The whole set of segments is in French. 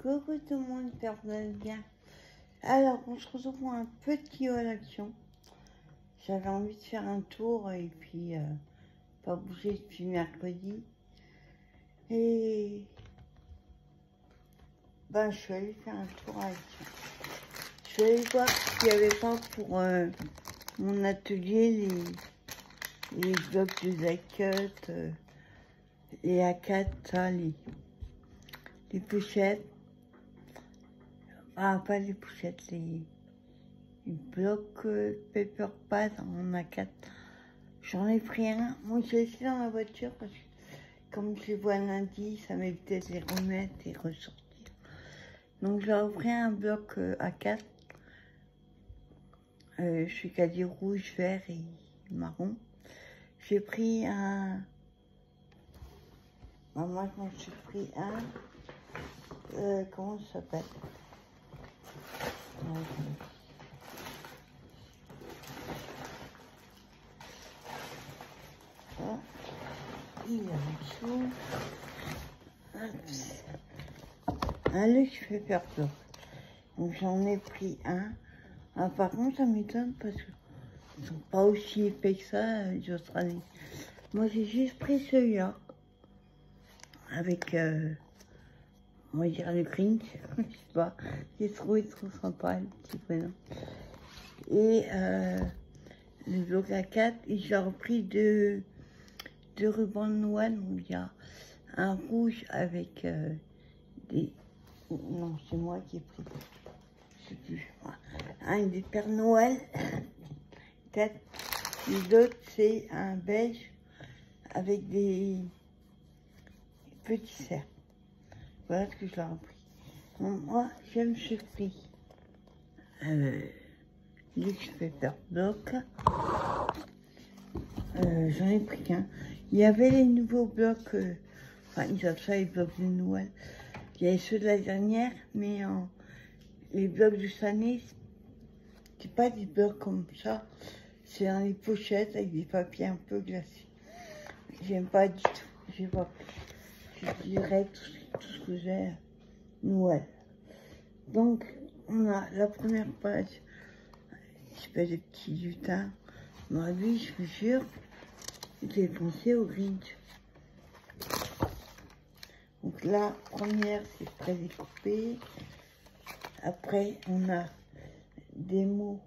Coucou tout le monde, j'espère que vous allez bien. Alors, on se retrouve pour un petit haul action. J'avais envie de faire un tour et puis pas bouger depuis mercredi. Et ben, je suis allée faire un tour à Action. Je suis allée voir s'il n'y avait pas pour mon atelier les blocs de Zacut, les A4, ça, les pochettes. Ah, pas les pochettes, les blocs paper pad en A4. J'en ai pris un. Moi, j'ai laissé dans la voiture parce que comme je les vois lundi, ça m'évitait de les remettre et ressortir. Donc, j'ai pris un bloc A4. Je suis qu'à dire rouge, vert et marron. J'ai pris un... Moi, je m'en suis pris un... comment ça s'appelle? Il est en dessous. Un luxe fait peur. Donc j'en ai pris un. Ah, par contre, ça m'étonne parce qu'ils sont pas aussi épais que ça, les Australiens. Moi, j'ai juste pris celui-là. Avec, on va dire, le Grinch. Je sais pas. J'ai trouvé trop sympa, le petit prénom. Et le bloc A4, et j'ai repris deux rubans de Noël. Donc il y a un rouge avec des... Non, c'est moi qui ai pris. Je sais plus. Un des Pères Noël. Peut-être. Et l'autre, c'est un beige avec des petits cercles. Voilà ce que je leur ai pris. Bon, moi, j'aime ce prix. Luxe Paper Block. J'en ai pris qu'un. Il y avait les nouveaux blocs. Enfin, ils appellent ça les blocs de Noël. Il y avait ceux de la dernière, mais les blocs de cette année, c'est pas des blocs comme ça. C'est dans les pochettes avec des papiers un peu glacés. J'aime pas du tout. J'ai pas pris. Je dirais tout ce que j'ai Noël. Donc, on a la première page. Je pas des petits lutins. Moi, lui, je vous jure, j'ai pensé au Grinch. Donc la première, c'est prédécoupé. Après, on a des mots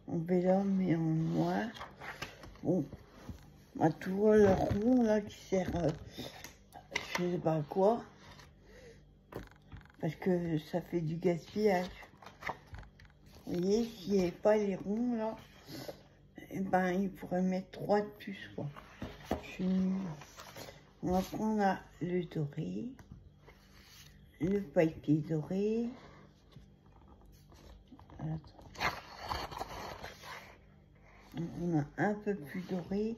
en vélum et en noir. Bon, on a toujours le rond là qui sert, je sais pas quoi, parce que ça fait du gaspillage. Vous voyez, s'il n'y avait pas les ronds là, et ben il pourrait mettre 3 de plus quoi. Je suis nulle. Après, on a le doré, le pailleté doré. On a un peu plus doré,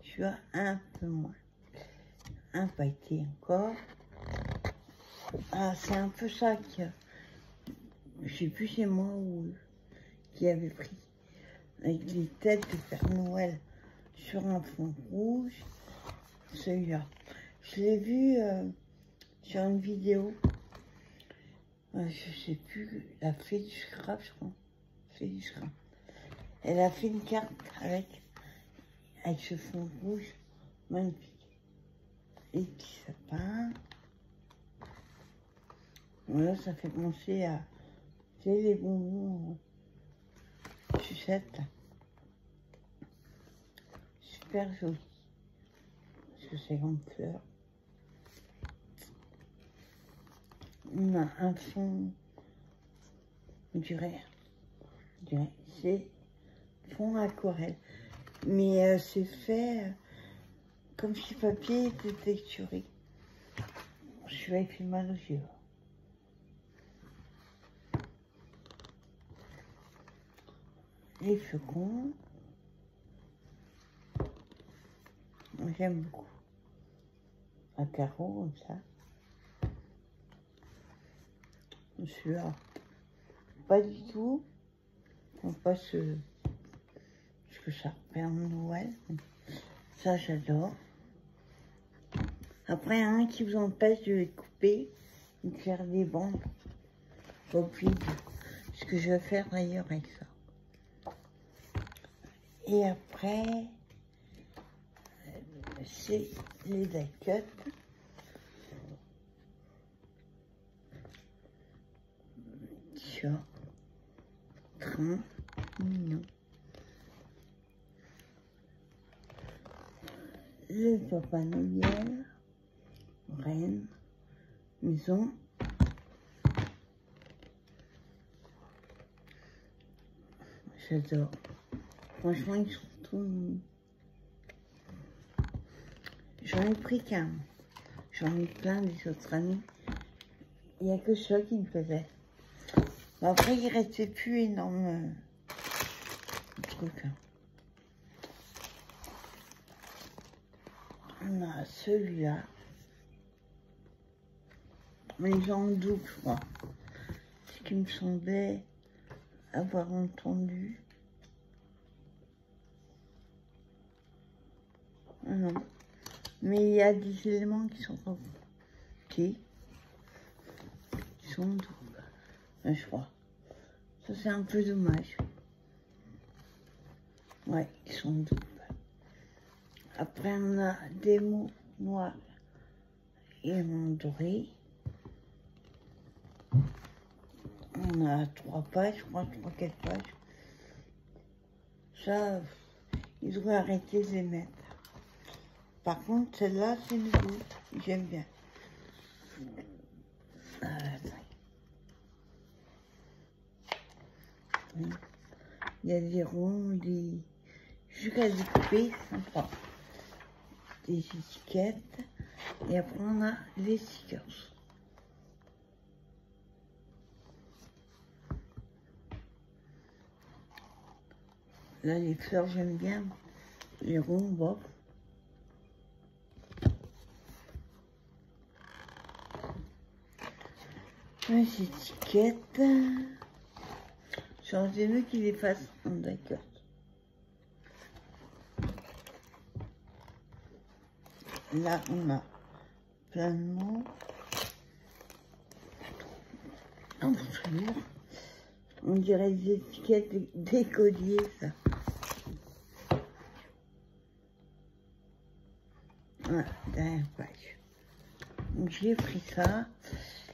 tu vois, un peu moins. Un pailleté encore. Ah, c'est un peu ça que je sais plus c'est moi ou qui avait pris. Avec les têtes de Père Noël sur un fond rouge. Celui-là. Je l'ai vu sur une vidéo. Je sais plus, la fée du scrap, je crois. Fée du scrap. Elle a fait une carte avec ce fond rouge magnifique. Et petit sapin. Voilà, ça fait penser à, tu sais, les bonbons sucettes. Super joli. Parce que c'est grande fleur. On a un fond, on dirait c'est fond aquarelle. Mais c'est fait comme si le papier était texturé. Celui-là, il fait mal aux yeux. Les flocons. J'aime beaucoup. Un carreau comme ça. Celui-là, pas du tout. On passe ce que ça représente Noël. Ça, j'adore. Après, un qui vous empêche de les couper et de faire des bandes au vide. Ce que je vais faire d'ailleurs avec ça. Et après, c'est les die-cuts. Sur train, mignon. Le Papa Noël, reine, maison. J'adore. Franchement, ils sont trop mignons. J'en ai pris qu'un. J'en ai plein des autres amis. Il n'y a que ça qui me faisait. Bon, après, il ne restait plus énorme trucs. On a celui-là. Mais ils ont en double, je crois. Ce qui me semblait avoir entendu. Ah non. Mais il y a des éléments qui sont pas petits. Qui sont doubles. Je crois. Ça, c'est un peu dommage. Ouais, ils sont doubles. Après, on a des mots noirs et un doré. On a 3 pages, je crois, 3-4 pages. Ça, ils devraient arrêter de les mettre. Par contre, celle-là, c'est nouveau. J'aime bien. Il y a des ronds, des... jusqu'à découper, sympa. Des étiquettes. Et après, on a les stickers. Là, les fleurs, j'aime bien. Les ronds, bof. Les étiquettes. J'aurais aimé qu'il les fasse en d'accord. Là, on a plein de mots. On dirait des étiquettes d'écoliers, ça. Voilà, dernière page. Donc, j'ai pris ça.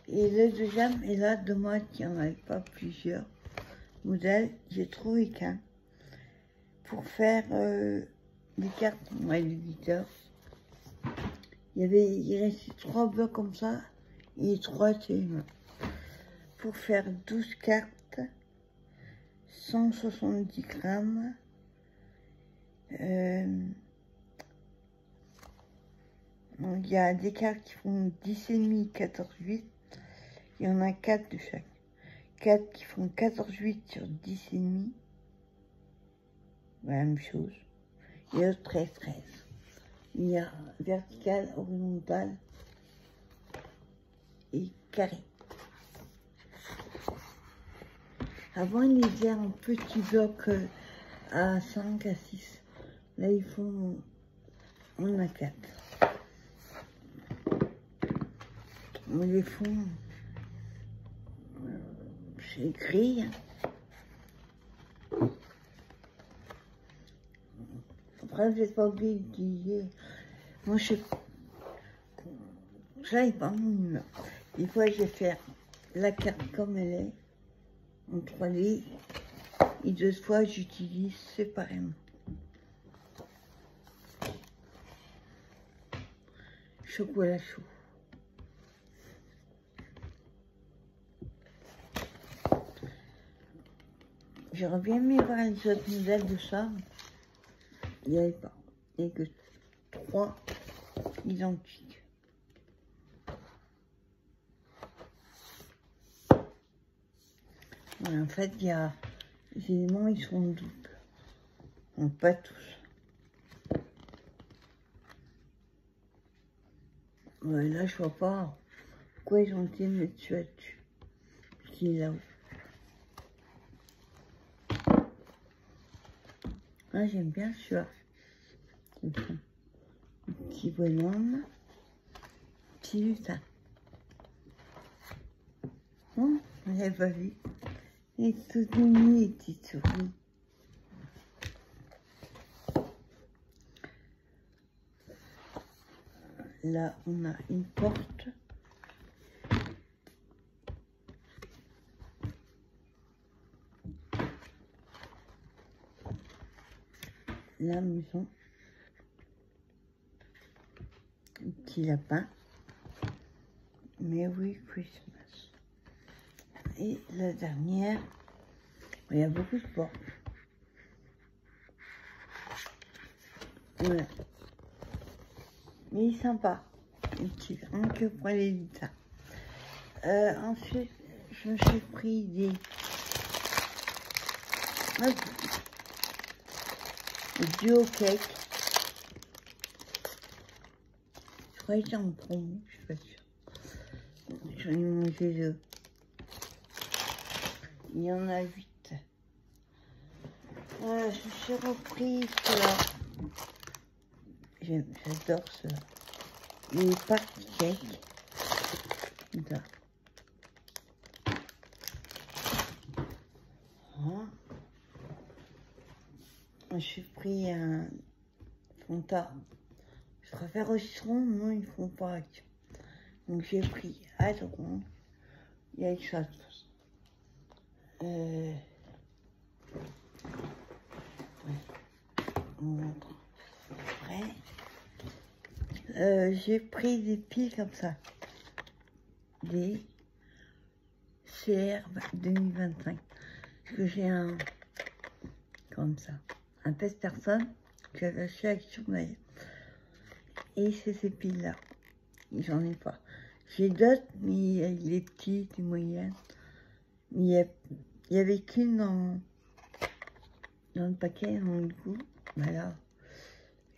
Et le deuxième est là, dommage qu'il n'y en avait pas plusieurs modèles. J'ai trouvé qu'un. Pour faire des cartes, moi, l'éditeur. Il restait 3 blocs comme ça. Et 3 TMA. Pour faire 12 cartes, 170 grammes. Il y a des cartes qui font 10,5, 14,8. Il y en a 4 de chaque. 4 qui font 14,8 sur 10,5. La même chose. Et l'autre 13, 13. Il y a vertical, horizontal et carré. Avant, ils les faisaient en petits blocs à 5, à 6. Là, ils font... On a 4. On les font... C'est écrit. Après, vous n'êtes pas obligé d'utiliser... Moi, je sais... Ça, il pas mon numéro. Des fois, je vais faire la carte comme elle est, en 3D. Et 2 fois, j'utilise séparément. Chocolat chaud. J'aurais bien aimé voir les autres modèles de ça. Il n'y avait pas. Il n'y a que 3 identiques. Voilà, en fait, il y a les éléments, ils sont doubles. Donc, pas tous. Ouais, là, je vois pas pourquoi ils ont été mettre dessus. Qui est là-haut. Ah, j'aime bien celui-là. Un petit bonhomme. petit lutin. Vous n'avez pas vu? Il est tout mignon, les petites souris. Là, on a une porte. La maison. Un petit lapin. Merry Christmas. Et la dernière, il y a beaucoup de portes. Voilà. Mais il est sympa. Utile. Rien que pour les lutins. Ensuite, je me suis pris des... duo cake. Je crois que j'étais en promo, je suis pas sûre. J'en ai mangé 2. Il y en a 8. Voilà, je me suis repris cela. J'adore cela. Les party cakes. Là. Voilà. Je me suis pris un Fanta. Je préfère au citron, non, ils font pas action. Donc j'ai pris à l'orange. Il y a une chose. Ouais. On montre. Après, j'ai pris des piles comme ça. Des CR 2025. Parce que j'ai un... comme ça. Un pèse-personne que j'avais acheté avec Surmail. Et c'est ces piles-là. J'en ai pas. J'ai d'autres, mais les petites, les moyennes. Mais il y avait qu'une dans le paquet, dans le coup. Voilà.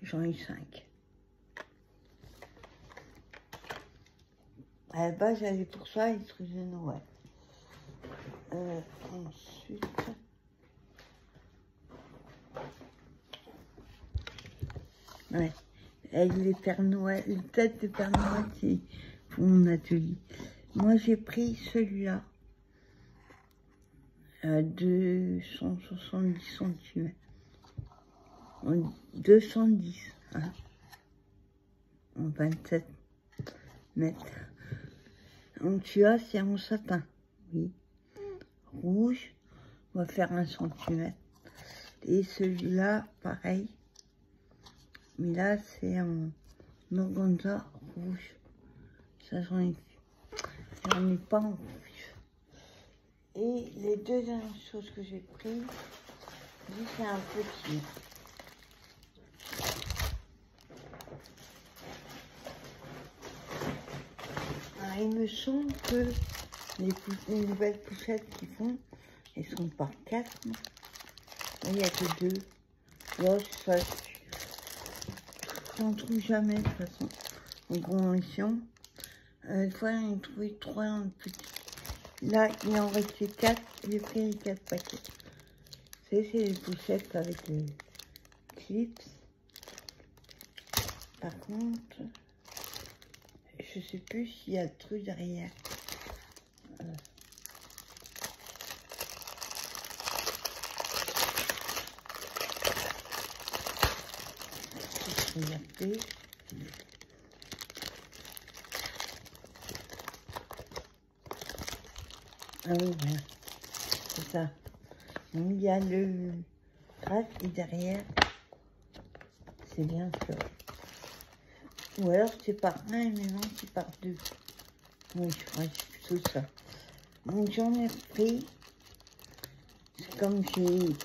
J'en ai 5. À la base, j'allais pour ça, les trucs de Noël. Ensuite... ouais. Avec les Pères Noël, les têtes de Père Noël, c'est pour mon atelier. Moi, j'ai pris celui-là. 270 cm. 210. Hein, en 27 mètres. Donc, celui-là, c'est en satin. Oui. Rouge. On va faire 1 cm. Et celui-là, pareil. Mais là, c'est en organza rouge. Ça, j'en ai pas en rouge. Et les deux dernières choses que j'ai prises, c'est un petit. Alors, il me semble que les nouvelles poussettes qu'ils font, elles sont par 4. Il n'y a que 2. Là, ça, j'en trouve jamais de toute façon. En convention. Une fois, j'en ai trouvé 3 en petit. Là, il en restait 4. J'ai pris les 4 paquets. C'est les poussettes avec les clips. Par contre, je sais plus s'il y a le truc derrière. Regardez. Ah oui, voilà. C'est ça. Donc, il y a le trace et derrière, c'est bien sûr. Ou alors c'est par 1 et maintenant c'est par 2. Oui, je crois que c'est plutôt ça. Donc j'en ai pris. Comme j'ai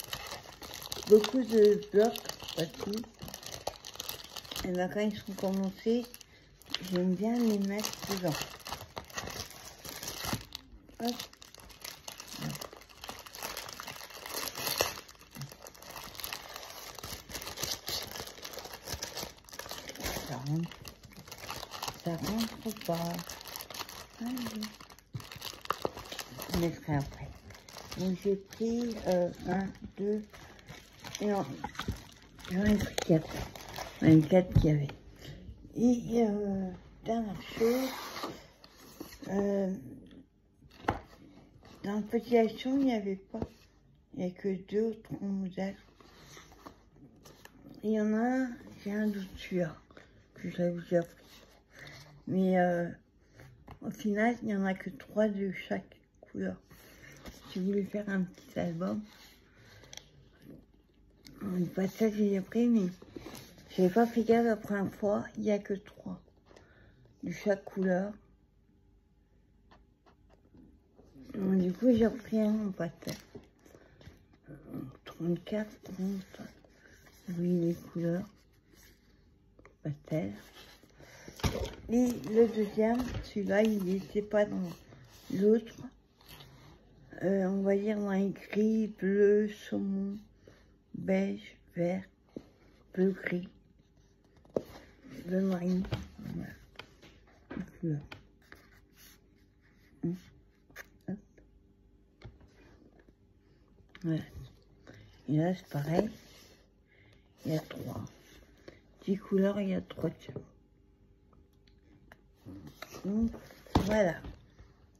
beaucoup de blocs aussi, et bien quand ils sont commencés, j'aime bien les mettre dedans. Hop. Ça rentre pas. Allez. Je mettrai après. Donc j'ai pris 1, 2, et non, j'en ai pris 4. Même 4 qu'il y avait. Et dernière chose, dans le petit action, il n'y avait pas. Il n'y a que 2 ou 3 modèles. Il y en a un, j'ai un doute celui-là, que j'avais déjà pris. Mais au final, il n'y en a que 3 de chaque couleur. Si vous voulez faire un petit album, pas ça que j'ai pris, mais j'avais pas fait gaffe la première fois, il n'y a que 3 de chaque couleur. Donc, du coup, j'ai repris un en pastel. 34, 30, vous voyez les couleurs pastel. Et le deuxième, celui-là, il n'était pas dans l'autre. On va dire dans les gris, bleu, saumon, beige, vert, bleu, gris, bleu marine. Voilà. Les couleurs. Hop. Voilà. Et là, c'est pareil. Il y a 3. 10 couleurs, il y a 3 tiers. Donc, voilà.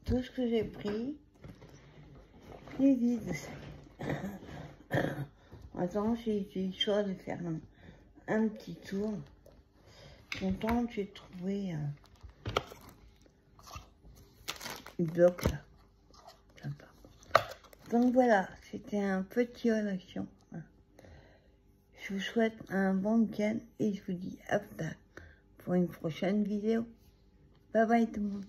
Tout ce que j'ai pris est vide. Attends, j'ai été choix de faire un petit tour. Contente, j'ai trouvé un bloc là. Sympa. Donc voilà, c'était un petit haul action. Je vous souhaite un bon week-end et je vous dis à plus tard pour une prochaine vidéo. Bye bye tout le monde.